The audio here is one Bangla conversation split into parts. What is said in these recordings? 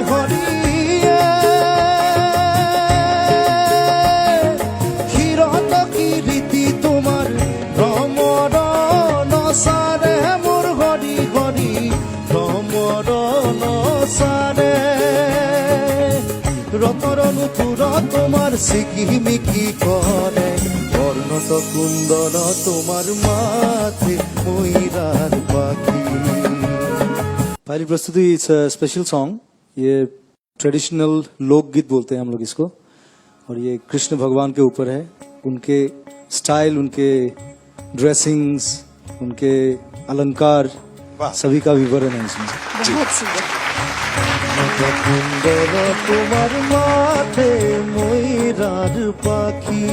হরি ক্ষীরত কি রীতি তোমার ভ্রমর নসারে মোর হরি হরি ভ্রমর নসারে রতর নুপুর তোমার সিকিমিকি করে বর্ণত কুন্দর তোমার মাথে ময়ূরার পাখি। पहली प्रस्तुति इट्स अ स्पेशल सॉन्ग। ये ट्रेडिशनल लोकगीत बोलते हैं हम लोग इसको, और ये कृष्ण भगवान के ऊपर है। उनके स्टाइल, उनके ड्रेसिंग्स, उनके अलंकार सभी का विवरण है इसमें। बहुत सुंदर। কুন্দর তোমার মাথে ময়ূরার পাখি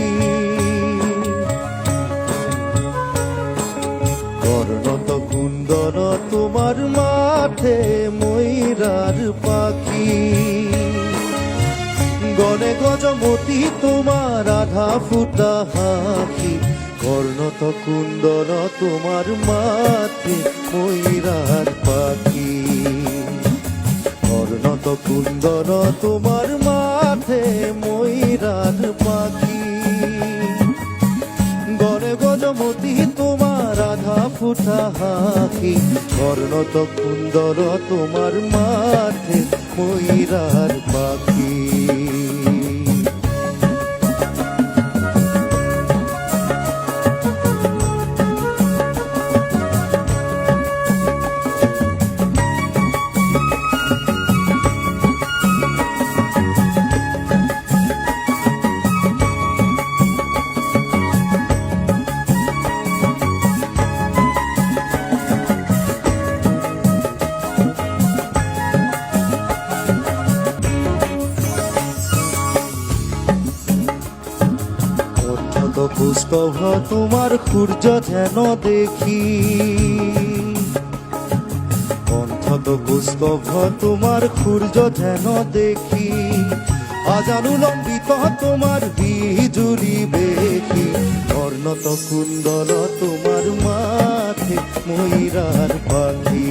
বর্ণত কুন্দর তোমার মাথে ময়ূরার পাখি গনে গজমতি তোমার আধা ফুটা হাঁকি কর্ণত কুন্দর তোমার মাথে ময়ূরার পাখি কর্ণত কুন্দর তোমার মাথে ময়ূরার পাখি গনে গজমতি তোমার আধা ফুটা হাঁকি কর্ণত কুন্দর তোমার মাথে ময়ূরার পাখি। পুষ্পভ তোমার সূর্য যেন দেখি কণ্ঠত পুষ্পভ তোমার সূর্য যেন দেখি আজানুলম্বিত তোমার বিজুলি বেখি কর্ণত কুন্দর তোমার মাথে ময়ূরার পাখি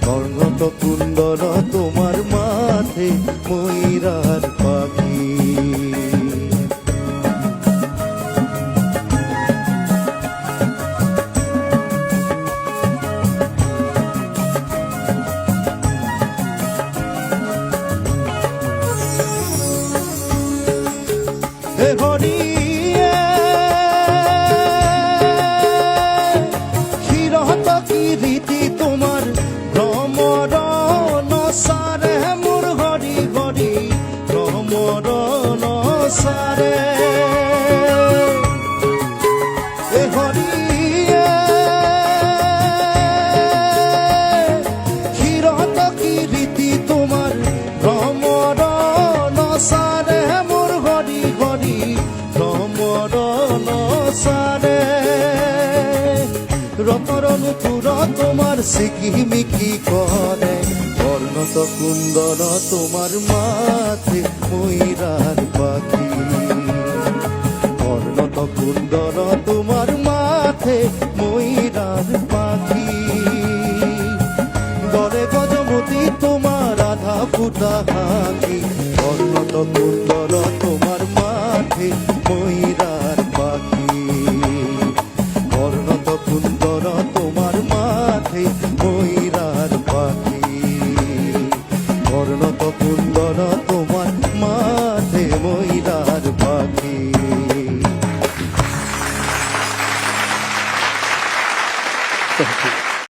কর্ণত কুন্দর তোমার মাথে ময়ূরার পাখি। হরি ক্ষীরত কি রীতি তোমার ভ্রমর নসারে মোর হরি হরি ভ্রমর নসারে হরি ক্ষীরত কি রীতি তোমার ভ্রমর নসারে মোর হরি হরি ভ্রমর নসারে রতর নুপুর তোমার সিকিমিকি করে বর্ণত কুন্দর তোমার মাথে ময়ূরার পাখি বর্ণত কুন্দর তোমার মাথে ময়ূরার পাখি গড়ে গজমতি তোমার আধা ফুটা হাঁকি কর্ণত কুন্দর তোমার মাথে ময়ূরার পাখি কর্ণত কুন্দর তোমার মাথে ময়ূরার পাখি কর্ণত কুন্দর তোমার মাথে ময়ূরার পাখি।